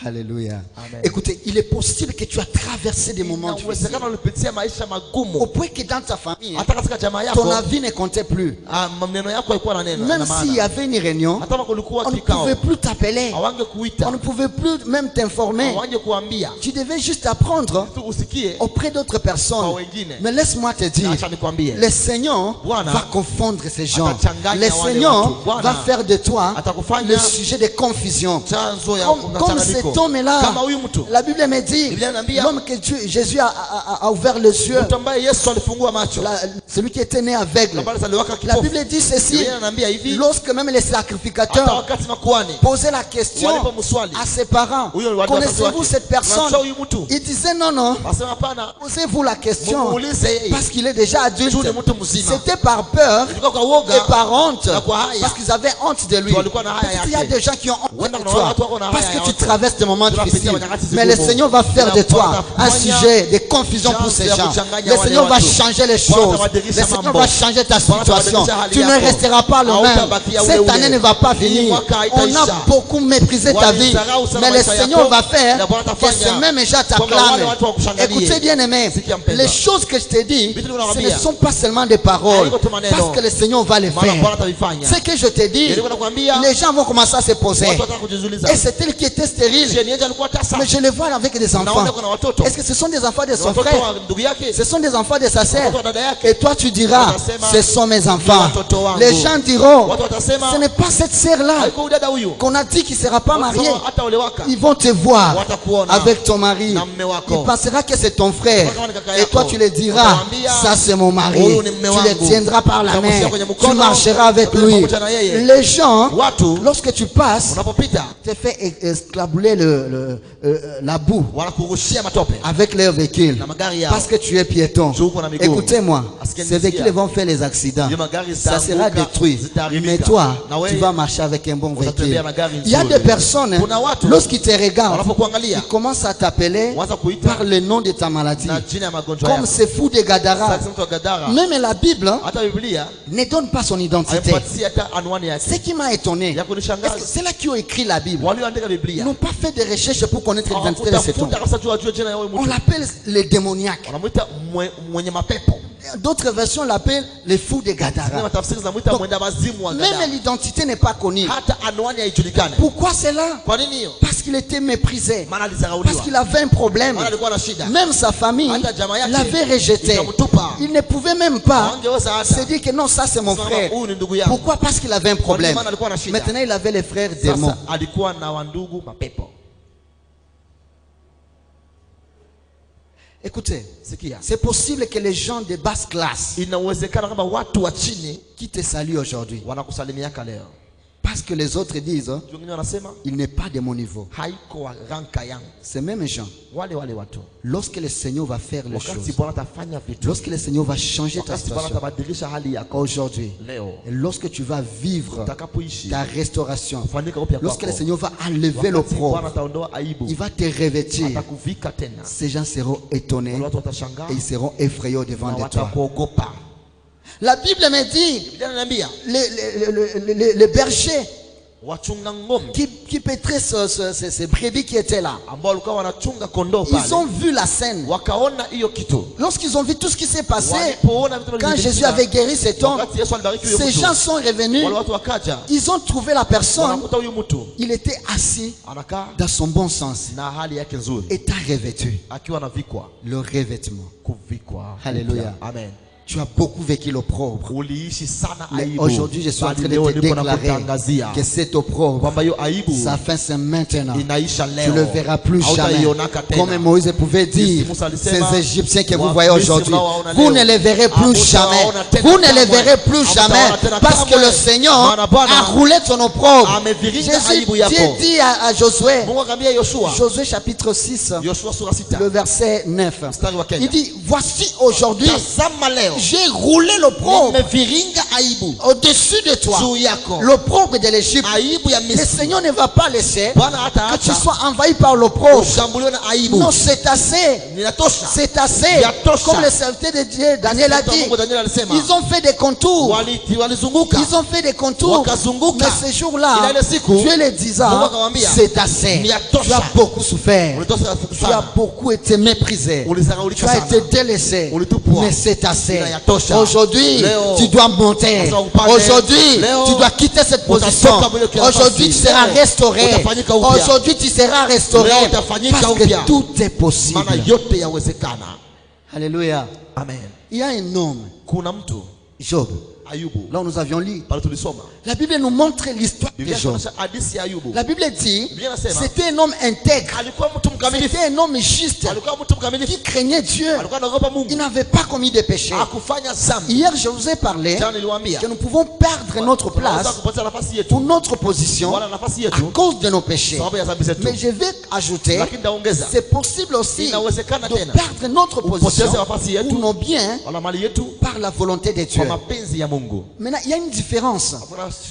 Alléluia. Amen. Écoutez, il est possible que tu as traversé des moments difficiles. Inawezekana ulipitia maisha Au magumu point que dans ta famille, hata katika jamaa ton yako, avis ne comptait plus. maneno yako haikuwa na neno Même na s'il y maana. avait une réunion, Hata kama kulikuwa on ne kikao, pouvait plus t'appeler. hawange On kuita, ne pouvait plus même t'informer. hawange kuambia, Tu devais juste apprendre tu usikie auprès d'autres personnes. kwa wengine. Mais laisse-moi te dire, Acha nikwambie, le Seigneur Bwana va confondre ces gens. atachanganya Le wale Seigneur watu. Bwana va faire de toi atakufanya le sujet de confusion. chanzo ya Comme cet mchanganyiko. homme-là, Kama huyu mtu, la Bible me dit, Biblia inaniambia, l'homme que Jésus a ouvert les yeux, mtu ambaye Yesu alifungua macho, celui qui était né aveugle. ambaye aliwaka La kipofu. Bible dit ceci, Biblia inaniambia hivi, lorsque même les hata sacrificateurs wakati makuhani posaient la question walipomswali, à ses parents, huyo ni watu connaissez-vous wake, cette personne? unamjua huyu mtu? Il disait non, non, Asema hapana, posez-vous la question muulize yeye. parce qu'il est déjà adulte. Juu ni mtu mzima. C'était par peur Ilikuwa kwa woga et par honte, na kwa haya. parce qu'ils avaient honte de lui. Tu walikuwa na haya Peut-être il y a yake. des gens qui ont honte Wenda de kuna watu toi wako na parce haya que tu yote. traverses des moments Tunapitia difficiles. nyakati Mais le zigumu. Seigneur va faire de toi un Tunafanya sujet de confusion pour chance ces ya gens. kuchanganya Le wale Seigneur va watu. changer les Bwana choses. atabadilisha Le Seigneur mambo. va changer ta Bwana situation. atabadilisha hali Tu ne yako. resteras pas le même. Hautabakia ule Cette ule. année ne va pas Hii finir. mwaka On haitaisha. a beaucoup méprisé ta vie. Walisahau sana Mais le maisha Seigneur yako. va faire Na Bwana que atafanya. ces mêmes gens Kwamba wale t'acclament. watu wakushangilie. Écoutez bien aimé, Sikia mpendwa. les choses que je t'ai dit, Vitu ce ninakwambia. ne sont pas seulement des paroles. Haiko tu maneno. Parce que le Seigneur va les Maana Bwana faire. atavifanya. Ce que je t'ai dit, Nilikuwa nakwambia, les gens vont commencer à se poser. watu wataka kujiuliza. Et c'est elle qui était stérile. Shenieja alikuwa tasa. Mais je les vois avec des enfants. Naona kuna watoto. Est-ce que ce sont des enfants de son Watoto frère? wa ndugu yake. Ce sont des enfants de sa sœur. Watoto wa dada yake. Et toi tu diras, Watasema, ce sont mes enfants. watoto wangu. Les gens diront, Watu watasema, ce n'est pas cette sœur-là haiko huyu dada huyu. qu'on a dit qu'il ne sera pas marié. Watasema, hata ole waka. Ils vont te voir Watakuona avec ton mari. na mme wako. Il pensera que c'est ton frère. Kama ni kaka Et yako. toi tu le diras, Utawaambia, ça c'est mon mari. huyu ni mme Tu wangu. le tiendras par la main. Utamshika kwenye mkono. Tu marcheras avec Utaenda lui. pamoja na yeye. Les gens, Watu lorsque tu passes, unapopita te fait esclabuler la boue wanakurushia matope avec leur véhicule na magari yao. parce que tu es piéton. Juu uko na miguu. Écoutez-moi, Asikia ces véhicules nisikia. vont faire les accidents. Hiyo magari Ça sera zitaanguka, détruit. zitaharibika. Mais toi, Na wewe, tu vas marcher avec un bon véhicule. utatembea na gari Il y a nzuri. des personnes, Kuna watu, lorsqu'ils te regardent, wanapokuangalia, ils commencent à t'appeler waanza kuita par le nom de ta maladie. na jina ya magonjwa Comme yako. ces fous de Gadara. Sasa mtu wa Gadara, Même la Bible hata Biblia ne donne pas son identité. haimpatii hata anwani Ce yake. qui m'a étonné, Ya kunishangaza. est-ce que c'est là qui ont écrit la Bible. Walioandika Ils Biblia n'ont pas fait de recherche pour connaître l'identité de cet homme. hawakutafuta kabisa tu wajue jina ya huyu On mtu. l'appelle les démoniaques. Wanamuita mwenye mapepo. D'autres versions l'appellent les fous de Zingine Gadara. matafsiri zinamuita Donc, mwenda mazimu wa Même Gadara. l'identité n'est pas connue. Hata anwani haijulikane. Pourquoi cela? Kwa nini hiyo? Parce qu'il était méprisé. Maana Parce alizarauliwa. qu'il avait un problème. Maana alikuwa na shida. Même sa famille Hata jamaa yake l'avait rejeté. ikamtupa. Il ne pouvait même pas Hawangeweza hata. se dire que non, ça c'est mon Sema, frère. huyu ni ndugu yangu. Pourquoi? Parce qu'il avait un problème. Maana alikuwa na shida. Maintenant, il avait les frères démons. Sasa alikuwa na wandugu mapepo. Écoutez, Sikia. c'est possible que les gens de basse classe Inawezekana kama watu wa chini qui te saluent aujourd'hui, wanakusalimiaka leo. parce que les autres disent, hein, Wengine wanasema il n'est pas de mon niveau. haiko wa ranka yangu. Ces mêmes gens, Wale watu. lorsque le Seigneur va faire les Wakati choses, Bwana atafanya vitu. lorsque le Seigneur va changer ta Wakati Bwana situation atabadilisha hali yako aujourd'hui, leo. et lorsque tu vas vivre Utakapoishi ta restauration, kufanyika upya lorsque le kwako. Seigneur va enlever Wakati l'opprobre, Bwana ataondoa aibu. il va te revêtir. Atakuvika tena. Ces gens seront étonnés Wale watu watashangaa et ils seront effrayés au devant na de toi. watakuogopa. La Bible me dit, Biblia inaniambia les bergers wachunga ng'ombe qui pétraient ces brebis qui étaient là, ambao walikuwa wanachunga kondoo ils ont pale. vu la scène. Wakaona hiyo kitu. Lorsqu'ils ont vu tout ce qui s'est passé, Walipoona vitu quand vilivyotendeka, Jésus avait guéri cet homme, wakati Yesu alibariki huyo ces mtu, gens sont revenus, wale watu wakaja ils ont trouvé la personne, wanakuta huyu mtu il était assis anakaa dans son bon sens, na hali yake nzuri état revêtu, akiwa anavikwa le revêtement. kuvikwa. Hallelujah. Amen. Tu as beaucoup vécu l'opprobre. uliishi sana Mais aibu. aujourd'hui, je suis en train de te déclarer que cet opprobre, kwamba hiyo aibu sa fin c'est maintenant. inaisha Tu ne le leo. verras plus jamais. Hautaionaka tena. Comme Moïse pouvait dire, Musa alisema, ces Égyptiens que vous Wamisri voyez aujourd'hui, mnaowaona vous leo, ne les verrez plus hamutawaona jamais. tena Vous ne les kamwe. verrez plus jamais. Hamutawaona tena Parce que kamwe. le Seigneur Maana Bwana a roulé ton opprobre. ameviringa aibu yako. Jésus dit à Josué, Mungu akamwambia Yoshua, Josué chapitre 6, Yoshua sura 6 le verset 9. mstari wa Kenya. Il dit, voici aujourd'hui, Tazama leo j'ai roulé l'opprobre nimeviringa aibu au-dessus de toi. juu yako, L'opprobre de l'Égypte. aibu ya Le Misri. Seigneur ne va pas laisser Bwana hata que tu acha sois envahi par l'opprobre. ushambuliwe na aibu. Non, c'est assez. Ninatosha. C'est assez. Yatosha. Comme le serviteur de Dieu, Daniel a dit, Mungu Daniel alisema, ils ont fait des contours. walizunguka Ils ont fait des contours. wakazunguka. Mais ce jour-là, Ila ile siku, Dieu les disant, Mungu akamwambia, c'est assez. Yatosha. Tu as beaucoup souffert. Ulitosha Tu as sana. beaucoup été méprisé. Ulizaraulika Tu as sana. été délaissé. Ulitupwa. Mais c'est assez. Ila yatosha. Aujourd'hui, Leo, tu dois monter. lazima upande. Aujourd'hui, Leo, tu dois quitter cette position. utatoka kwenye kila Aujourd'hui, tu nafasi. seras Leo, restauré. utafanyika upya. Aujourd'hui, tu seras restauré. Leo utafanyika Parce upya. que tout est possible. Maana yote yawezekana. Alléluia. Amen. Il y a un homme, Kuna mtu Job. Ayubu, Là où nous avions lu. pale tulisoma La Bible nous montre l'histoire de Biblia Job. inaonyesha hadithi ya Ayubu. La Bible dit, Biblia inasema, c'était un homme intègre. alikuwa mtu mkamilifu, C'était un homme juste alikuwa mtu mkamilifu, qui craignait Dieu. alikuwa anaogopa Il Mungu, n'avait pas commis de péché. hakufanya dhambi. Hier, je vous ai parlé Jana niliwaambia que nous pouvons perdre notre tunaweza place kupoteza nafasi yetu pour notre position wala nafasi à yetu cause de nos péchés. sababu ya dhambi zetu, Mais je vais ajouter, lakini naongeza c'est possible aussi inawezekana de tena perdre notre position upoteze nafasi ou yetu nos biens wala mali yetu par la volonté de Dieu. kwa mapenzi ya Mungu. Maintenant, il y a une différence.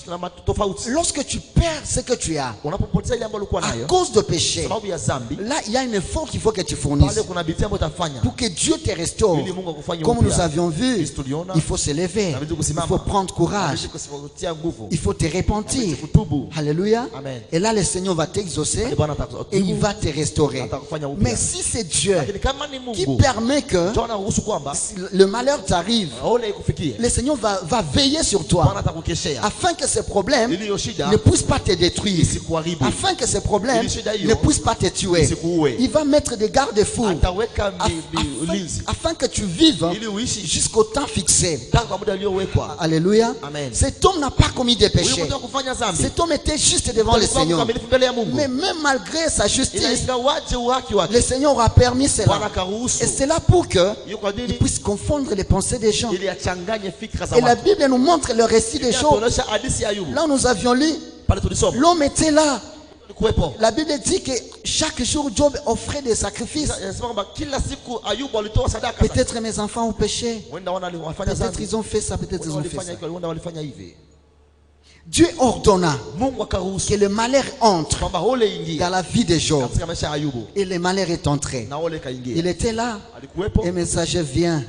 Kuna tofauti. Lorsque tu perds ce que tu as Unapopoteza ile ambayo ulikuwa à nayo cause de péché, sababu ya dhambi, là, il y a un effort qu'il faut que tu fournisses pale kuna bidii ambayo utafanya pour que Dieu te restaure. ili Mungu akufanye Comme upya. nous avions vu, Sisi tuliona il faut se lever, inabidi il kusimama, faut prendre courage, inabidi kutia nguvu, il faut te repentir. inabidi kutubu. Alléluia. Amen. Et là, le Seigneur va t'exaucer Bwana et il atakutubu, va te restaurer. atakufanya upya. Mais si c'est Dieu Lakini kama ni qui Mungu permet que ndio anaruhusu kwamba le malheur t'arrive, ole ikufikie, le Seigneur va veiller sur Bwana toi atakukeshea afin que ces problèmes ili hiyo shida ne puissent pas te détruire, isikuharibu, afin que ces problèmes Ili shida hiyo ne puissent pas te tuer. isikuue. Il va mettre des garde-fous ataweka ulinzi afin que tu vives ili uishi jusqu'au temps fixé. tangu kwa muda uliowekwa. Alléluia. Amen. Cet homme n'a pas commis de Huyu péché. mtu hakufanya dhambi, Cet homme était juste devant le alikuwa Seigneur. mkamilifu mbele ya Mungu, Mais même malgré sa justice, ila ingawaje uhaki wake le Seigneur a permis Bwana cela. akaruhusu. Et c'est là pour que Hiyo kwa il nini? puisse confondre les pensées des gens. Ili achanganye fikra za Et la watu. Bible nous montre le récit des choses. Tunaonyesha hadithi ya Ayubu. Là, nous avions lu, Pale tulisoma l'homme était là. kuwepo. La Bible dit que chaque jour, Job offrait des sacrifices. Inasema kwamba kila siku Ayubu alitoa sadaka. Peut-être mes enfants ont péché. Wenda walifanya Peut-être dhambi. ils ont fait ça, peut-être ils ont fait Walifanya ça. hivyo, wenda walifanya hivi. Dieu ordonna Mungu akaruhusu que le malheur entre kwamba ole ingie dans la vie de Job. katika maisha ya Ayubu, Et le malheur est entré. na ole kaingia. Il était là. Alikuwepo, Un messager vient.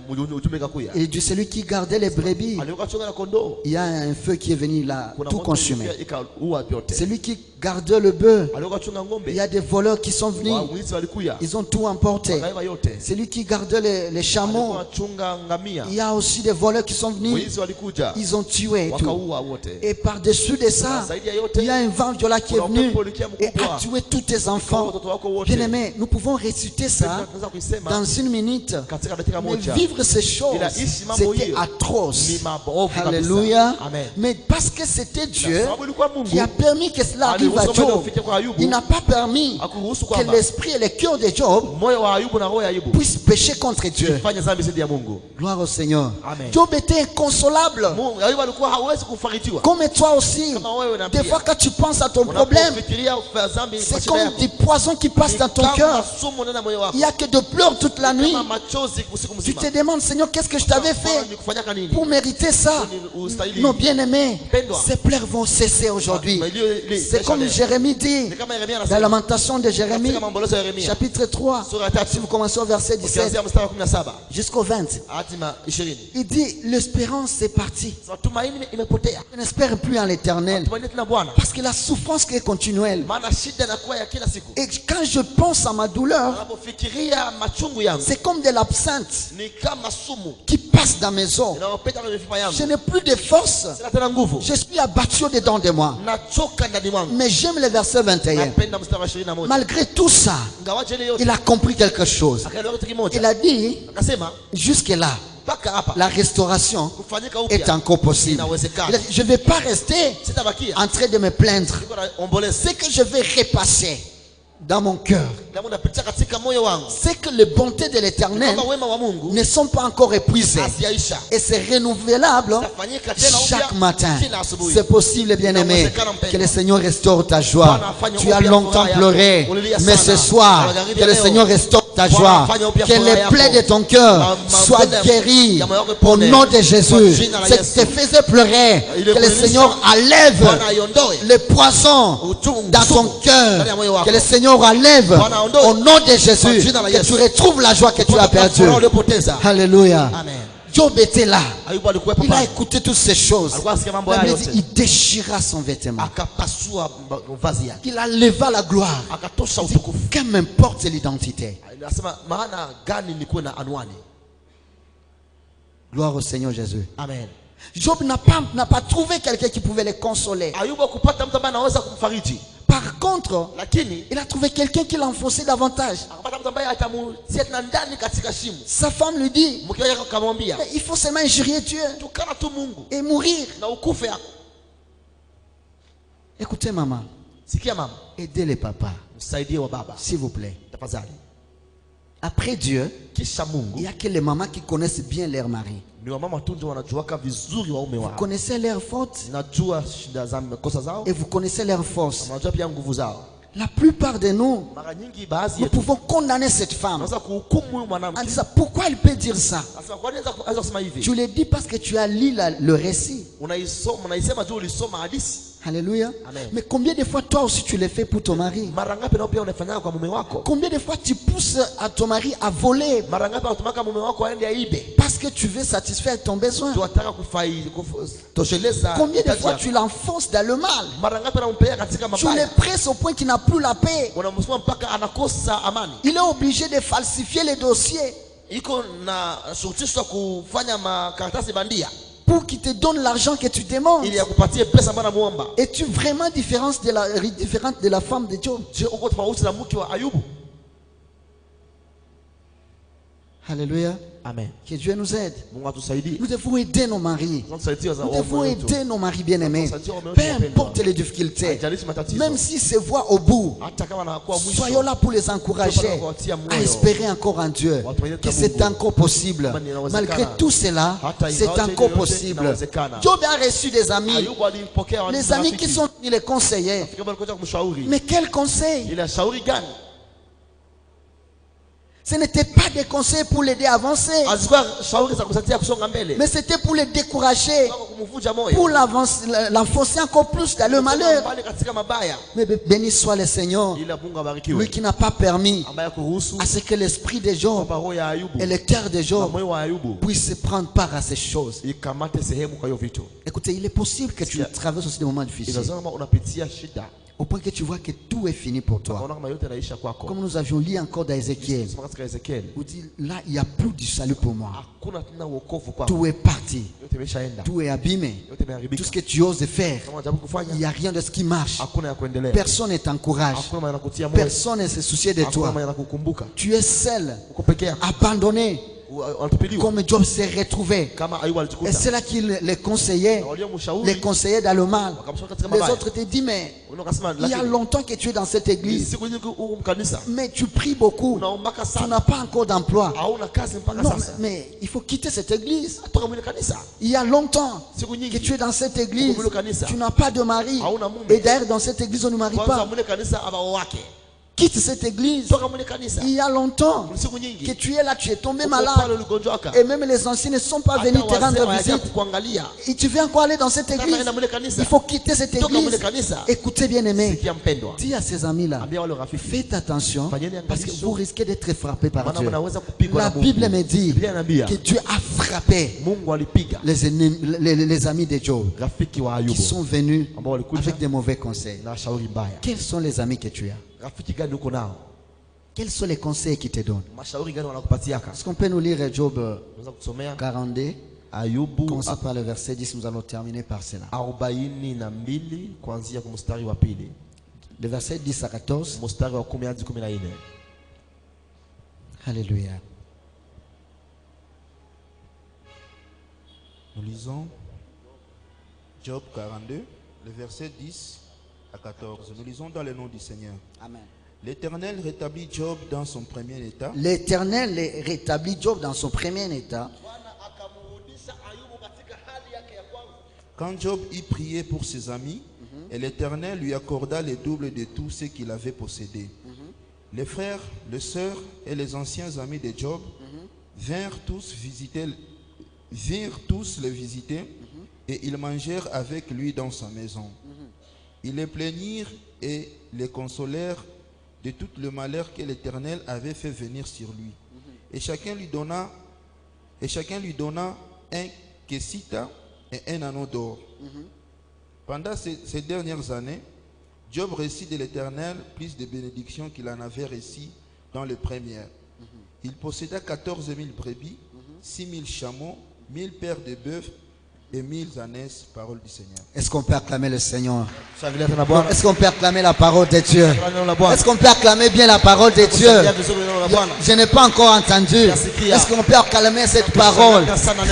ujumbe kakuya. Et de celui qui gardait les brebis, Alikuwa chunga na kondoo. il y a un feu qui est venu là, Kuna tout moto consumé. ilikuja ikaua vyote. Celui qui gardait le bœuf, Alikuwa chunga ng'ombe. il y a des voleurs qui sont venus. Waizi walikuya. Ils ont tout emporté. Wakaiba yote. Celui qui gardait les chameaux, Alikuwa chunga ngamia. il y a aussi des voleurs qui sont venus. Waizi walikuja. Ils ont tué et tout. Wakaua wote. Et par-dessus de ça, Zaidi ya yote, il y a un vent violent qui est kuna venu upepo ulikia et mkubwa. a tué tous tes Kwa enfants. watoto wako wote. Bien aimé, nous pouvons réciter ça Tunaweza kuisema dans une minute. katika dakika Mais moja. vivre ces choses, Ila ishi mambo c'était hiyo atroce. ni mabovu kabisa. Alléluia. Amen. Mais parce que c'était Dieu Sababu ilikuwa Mungu qui a permis que cela arrive à aliruhusu mambo Job, yafike kwa Ayubu. il n'a pas permis Hakuruhusu que kwamba l'esprit et le cœur de Job moyo wa Ayubu na roho ya Ayubu puissent pécher contre Dieu. ifanye dhambi dhidi ya Mungu. Gloire au Seigneur. Amen. Job était inconsolable. Mungu Ayubu alikuwa hawezi kufaritiwa. Comme toi aussi. Kama wewe na Des pia. fois quand tu penses à ton problème, Unapofikiria ufanya dhambi kwa c'est shida comme yako. des poisons qui passent dans ton Kama cœur. sumu ndani ya moyo wako. Il n'y a que de pleurs toute la nuit. Kama machozi usiku Tu mzima. te demandes, Seigneur, qu'est-ce que je t'avais fait Nikufanyaka nini? pour mériter ça? Ustahili. Non, bien aimé, Pendwa. ces pleurs vont cesser aujourd'hui. C'est comme Jérémie dit Ni kama Yeremia dans la anasema lamentation de Jérémie, katika maombolezo ya Yeremia chapitre 3, sura ya 3 si vous commencez au verset 17 ukianzia mstari wa 17 jusqu'au 20, hadi 20. il dit l'espérance est partie. Sasa tumaini imepotea. Je n'espère plus en l'éternel Tumaini tena Bwana. parce que la souffrance qui est continuelle. Maana shida inakuwa ya kila siku. Et quand je pense à ma douleur, Unapofikiria machungu yangu c'est comme de l'absinthe ni kama sumu qui passe dans mes os. inayopita kwenye mifupa yangu. Je n'ai plus de force. Sina tena nguvu. Je suis abattu dedans de moi. Nachoka ndani mwangu. Mais j'aime le verset 21. Napenda mstari wa 21. Malgré tout ça, Ingawaje ile yote il a compris quelque chose. akaelewa kitu kimoja. Il a dit, Akasema jusque-là, la restauration est encore possible. Je ne vais pas rester en train de me plaindre. C'est que je vais repasser dans mon cœur. C'est que les bontés de l'Éternel ne sont pas encore épuisées. Et c'est renouvelable chaque matin. C'est possible, bien-aimé, que le Seigneur restaure ta joie. Tu as longtemps pleuré, mais ce soir, que le Seigneur restaure ta joie. Que les plaies de ton cœur soient guéries au nom de Jésus. Ce qui te faisait pleurer, que le Seigneur enlève le poison dans ton cœur. Que le Seigneur enlève au nom de Jésus, que tu retrouves la joie que tu as perdue. Alléluia. Job était là. Il a écouté toutes ces choses. Il déchira son vêtement. Il enleva la gloire. Qu'un m'importe l'identité. Gloire au Seigneur Jésus. Amen. Job n'a pas trouvé quelqu'un qui pouvait le consoler. Par contre, il a trouvé quelqu'un qui l'enfonçait davantage. Sa femme lui dit, il faut seulement injurier Dieu et mourir. Écoutez maman, aidez les papas, s'il vous plaît. Après Dieu, il n'y a que les mamans qui connaissent bien leur mari. Vous connaissez leurs fautes et vous connaissez leurs forces. La plupart de nous, nous pouvons condamner cette femme en disant pourquoi elle peut dire ça. Je l'ai dit parce que tu as lu le récit. Alléluia. Amen. Mais combien de fois toi aussi tu le fais pour ton mari? Combien de fois tu pousses à ton mari à voler parce que tu veux satisfaire ton besoin? Combien de fois tu l'enfonces dans le mal? Tu le presses au point qu'il n'a plus la paix. Il est obligé de falsifier les dossiers pour qu'il te donne l'argent que tu demandes. Es-tu vraiment différente de la femme de Job? Alléluia. Amen. Que Dieu nous aide. Nous devons aider nos maris. Nous devons aider nos maris bien-aimés. Peu importe les difficultés, même s'ils se voient au bout, soyons là pour les encourager à espérer encore en Dieu, que c'est encore possible. Malgré tout cela, c'est encore possible. Job a reçu des amis, les amis qui sont les conseillers. Mais quel conseil? Ce n'était pas des conseils pour l'aider à avancer, mais c'était pour le décourager, pour l'enfoncer encore plus dans le malheur. Mais béni soit le Seigneur, lui qui n'a pas permis à ce que l'esprit de Job et le cœur de Job puissent prendre part à ces choses. Écoutez, il est possible que tu traverses aussi des moments difficiles, au point que tu vois que tout est fini pour toi. Comme nous avions lu encore dans Ézéchiel, où dit là il n'y a plus du salut pour moi. Tout est parti, tout est abîmé. Tout ce que tu oses faire, il n'y a rien de ce qui marche. Personne ne t'encourage, personne ne se soucie de toi. Tu es seul, abandonné, comme Job s'est retrouvé. Et c'est là qu'il les conseillait dans le mal. Les autres te disent, mais il y a longtemps que tu es dans cette église, mais tu pries beaucoup, tu n'as pas encore d'emploi. Non, mais il faut quitter cette église. Il y a longtemps que tu es dans cette église, tu n'as pas de mari. Et d'ailleurs dans cette église on ne marie pas. Quitte cette église. Il y a longtemps que tu es là, tu es tombé malade. Et même les anciens ne sont pas venus te rendre visite. Et tu veux encore aller dans cette église. Il faut quitter cette église. Écoutez bien aimé, dis à ces amis-là, faites attention parce que vous risquez d'être frappé par Dieu. La Bible me dit que Dieu a frappé les amis de Job qui sont venus avec des mauvais conseils. Quels sont les amis que tu as? Quels sont les conseils qu'ils te donnent? Est-ce qu'on peut nous lire Job 42? Commençons par le verset 10, nous allons terminer par cela. Le verset 10 à 14. Alléluia. lisons Job 42, le verset 10 à 14. Nous lisons dans le nom du Seigneur. Amen. L'Éternel rétablit Job dans son premier état. L'Éternel rétablit Job dans son premier état. Quand Job y priait pour ses amis, et l'Éternel lui accorda le double de tout ce qu'il avait possédé. Les frères, les sœurs et les anciens amis de Job vinrent tous le visiter et ils mangèrent avec lui dans sa maison. Ils le plaignirent et le consolèrent de tout le malheur que l'Éternel avait fait venir sur lui. Et chacun lui donna un kessita et un anneau d'or. Pendant ces dernières années, Job reçut de l'Éternel plus de bénédictions qu'il en avait reçues dans les premières. Il posséda 14 000 brebis, 6 000 chameaux, 1000 paires de bœufs et 1000 ânesses, parole du Seigneur. Est-ce qu'on peut acclamer le Seigneur? Est-ce qu'on peut acclamer la parole de Dieu? Est-ce qu'on peut acclamer bien la parole de Dieu? Je n'ai pas encore entendu. Est-ce qu'on peut acclamer cette parole?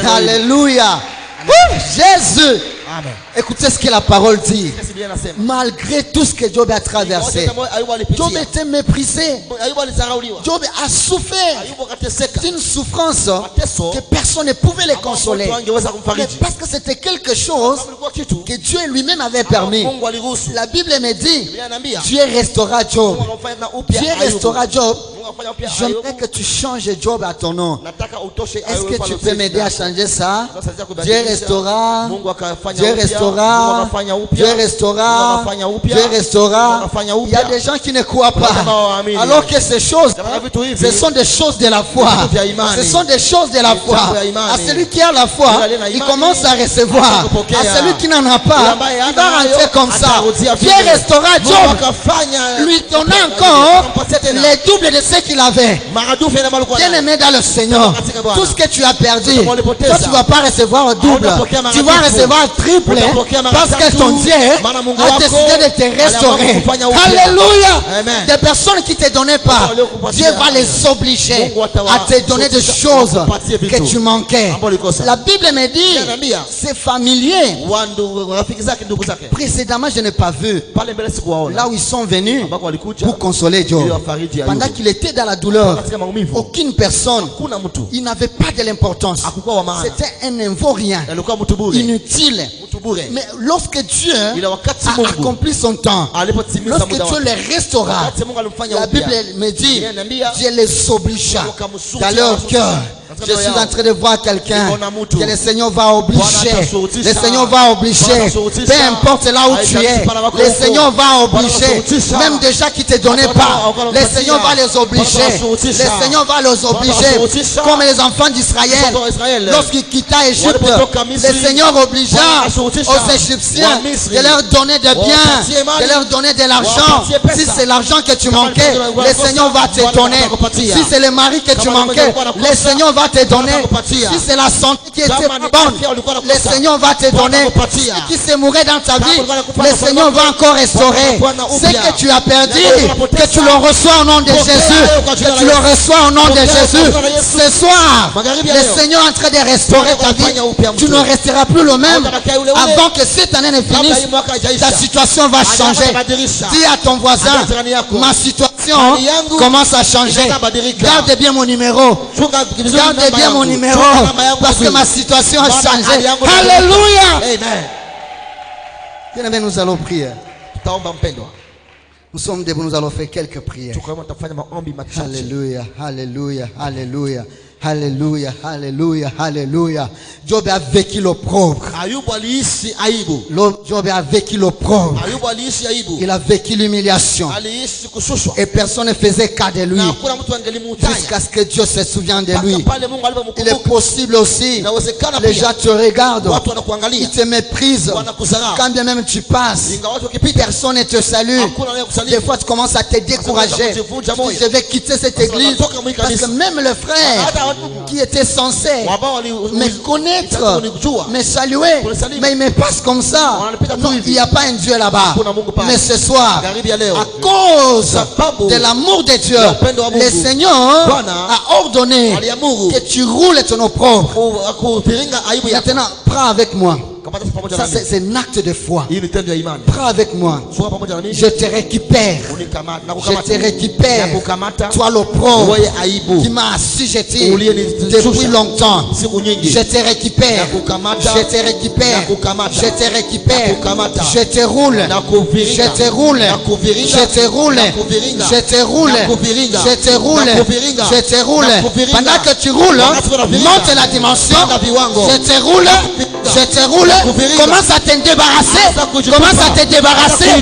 Alléluia. Jésus. Amen. Écoutez ce que la parole dit. Malgré tout ce que Job a traversé, Job était méprisé. Job a souffert d'une souffrance que personne ne pouvait le consoler. Mais parce que c'était quelque chose que Dieu lui-même avait permis. La Bible me dit, Dieu restaura Job. Dieu restaura Job. J'aimerais que tu changes Job à ton nom. Est-ce que tu peux m'aider à changer ça? Dieu restaura. Dieu restaura. Dieu restaura. Dieu restaura. Il y a des gens qui ne croient pas. Alors que ces choses, ce sont des choses de la foi. Ce sont des choses de la foi. À celui qui a la foi, il commence à recevoir. À celui qui n'en a pas, il va rentrer comme ça. Dieu restaura Job. Lui donna encore les doubles de ce qu'il avait. Bien aimé dans le Seigneur, tout ce que tu as perdu, toi tu ne vas pas recevoir double, tu vas recevoir triple, parce que ton Dieu a décidé de te restaurer. Alléluia. Des personnes qui ne te donnaient pas, Dieu va les obliger à te donner des choses que tu manquais. La Bible me dit, c'est familier. Précédemment, je n'ai pas vu là où ils sont venus pour consoler Job. Pendant qu'il était dans la douleur, aucune personne, il n'avait pas de l'importance. C'était un invaurien, inutile. Mais lorsque Dieu a accompli son temps, lorsque Dieu les restaura, la Bible me dit, Dieu les obligea dans leur cœur. Je suis en train de voir quelqu'un que le Seigneur va obliger. Le Seigneur va obliger. Peu importe là où tu es, le Seigneur va obliger. Même des gens qui ne te donnaient pas, le Seigneur va les obliger. Le Seigneur va les obliger. Comme les enfants d'Israël, lorsqu'ils quittaient Égypte, le Seigneur obligea aux Égyptiens de leur donner des biens, de leur donner de l'argent. Si c'est l'argent que tu manquais, le Seigneur va te donner. Si c'est le mari que tu manquais, le Seigneur va te donner. Si c'est la santé qui était bonne, le Seigneur va te donner. Si qui se mourait dans ta vie, le Seigneur va encore restaurer. Ce que tu as perdu, que tu le reçois au nom de Jésus. Que tu le reçois au nom de Jésus. Ce soir, le Seigneur est en train de restaurer ta vie. Tu ne resteras plus le même. Avant que cette année ne finisse, ta situation va changer. Dis à ton voisin, ma situation commence à changer. Garde bien mon numéro. Gardez bien mon numéro, parce que ma situation a changé. Alléluia. Bien aimé, nous allons prier. Nous sommes debout, nous allons faire quelques prières. Alléluia, alléluia, alléluia. Alléluia, alléluia, alléluia. Job a vécu l'opprobre. Job a vécu l'opprobre. Il a vécu l'humiliation. Et personne ne faisait cas de lui. Jusqu'à ce que Dieu se souvienne de lui. Il est possible aussi, les gens te regardent, ils te méprisent. Quand bien même tu passes, personne ne te salue. Des fois tu commences à te décourager. Je vais quitter cette église parce que même le frère qui était censé me connaître, me saluer, mais il me passe comme ça. Non, il n'y a pas un Dieu là-bas. Mais ce soir, à cause de l'amour de Dieu, le Seigneur a ordonné que tu roules ton opprobre. Maintenant, prends avec moi. Ça, c'est un acte de foi. Prends avec moi. Je te récupère. Je te récupère. Toi, l'opprobre qui m'a assujetti depuis longtemps. Je te récupère. Je te récupère. Je te récupère. Je te roule. Je te roule. Je te roule. Je te roule. Je te roule. Je te roule. Pendant que tu roules, monte la dimension. Je te roule. Je te roule. Commence à te débarrasser. Commence à te débarrasser de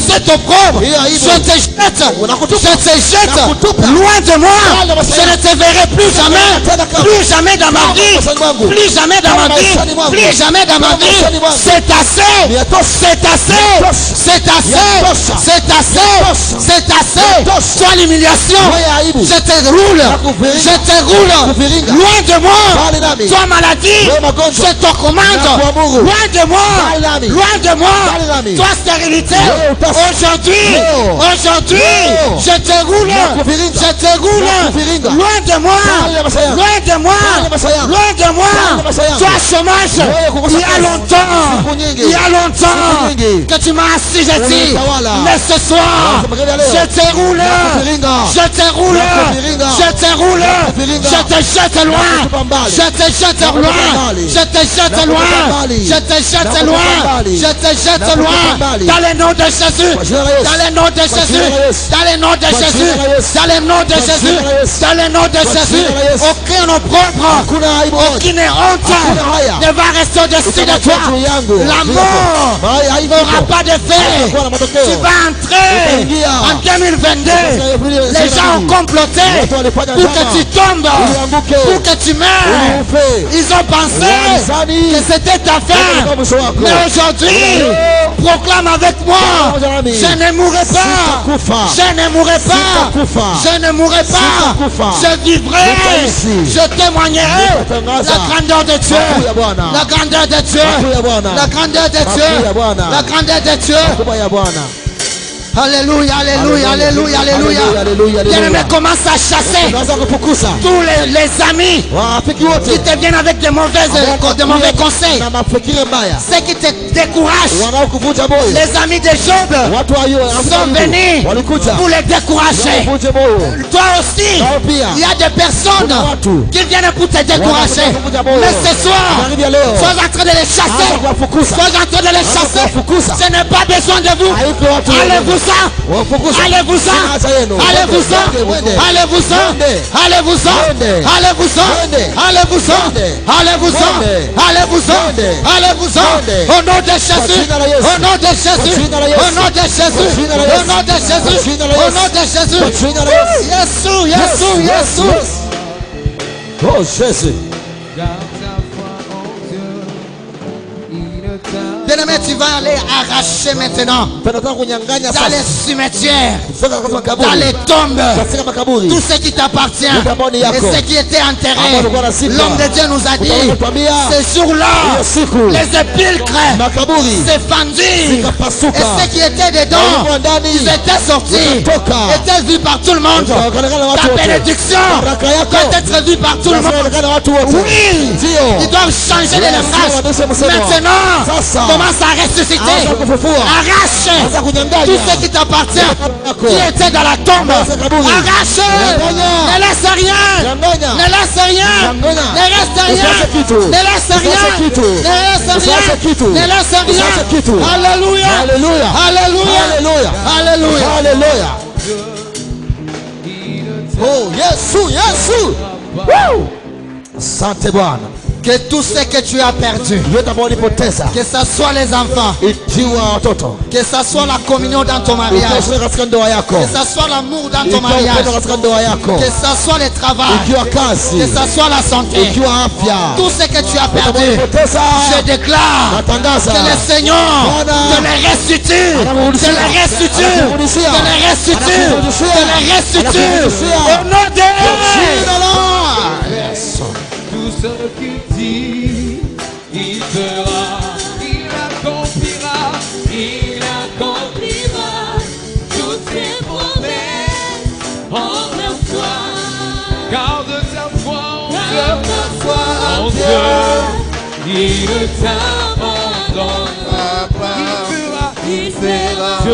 cet opprobre. Je te jette. Je te jette loin de moi. Je ne te verrai plus jamais. Plus jamais dans ma vie. Plus jamais dans ma vie. Plus jamais dans ma vie. C'est assez. C'est assez. C'est assez. C'est assez. C'est assez. Toi l'humiliation. Je te roule. Je te roule. Loin de moi. Toi maladie. Je te commande. Loin de moi, loin de moi, toi stérilité, aujourd'hui, je te roule, loin de moi, loin de moi, loin de moi, toi chômage, il y a longtemps que tu m'as assujetti, mais ce soir, je te roule, je te roule, je te roule, je te jette loin, je te jette loin, je te jette loin. Je te jette loin. Je te jette loin. Dans le nom de Jésus. Dans le nom de Jésus. Dans le nom de Jésus. Dans le nom de Jésus. Dans le nom de Jésus. Aucun opprobre, aucune honte ne va rester au-dessus de toi. La mort n'aura pas d'effet. Tu vas entrer en 2022. Les gens ont comploté pour que tu tombes, pour que tu meurs. Ils ont pensé que c'était ta fin. Mais aujourd'hui, proclame avec moi, je ne mourrai pas, je ne mourrai pas, je ne mourrai pas, je vivrai, je témoignerai la grandeur de Dieu, la grandeur de Dieu, la grandeur de Dieu, la grandeur de Dieu. Alléluia, alléluia, alléluia, alléluia. Bien-aimé, commence à chasser tous les amis qui te viennent avec de mauvais conseils, ceux qui te découragent. Les amis de Job sont venus pour les décourager. Toi aussi, il y a des personnes qui viennent pour te décourager. Mais ce soir, sois en train de les chasser. Sois en train de les chasser. Je n'ai pas besoin de vous. Allez-vous ça, allez-vous ça, allez-vous ça, allez-vous ça, allez-vous ça, allez-vous ça, allez-vous ça, allez-vous ça, allez-vous ça, allez-vous ça, au nom de Jésus, au nom de Jésus, au nom de Jésus, au nom de Jésus, au nom de Jésus. Jésus, Jésus, Jésus. Oh Jésus. Bien-aimé, tu vas aller arracher maintenant dans les cimetières, dans les tombes, tout ce qui t'appartient et ce qui était enterré. L'homme de Dieu nous a dit, ce jour-là, les épîtres s'est fendu et ceux qui étaient dedans, ils étaient sortis, étaient vus par tout le monde. Ta bénédiction doit être vue par tout le monde. Oui, ils doivent changer de langage. Maintenant, commence à ressusciter. Arrache tout ce qui t'appartient, qui était dans la tombe. Arrache. Ne laisse rien. Ne laisse rien. Ne reste rien. Ne laisse rien. Ne laisse rien. Ne laisse rien. Alléluia. Alléluia. Alléluia. Alléluia. Alléluia. Oh, Yesu, Yesu. Asante Bwana. Que tout ce que tu as perdu, que ce soit les enfants, que ce soit la communion dans ton mariage, que ce soit l'amour dans ton mariage, que ce soit le travail, que ce soit la santé, tout ce que tu as perdu, je déclare que le Seigneur te le restitue, te le restitue, te le restitue, te le restitue, au nom de Jésus. ce qu'il dit, il fera, il accomplira toutes ses promesses envers toi. Garde ta foi en Dieu, il ne t'abandonnera pas, il fera.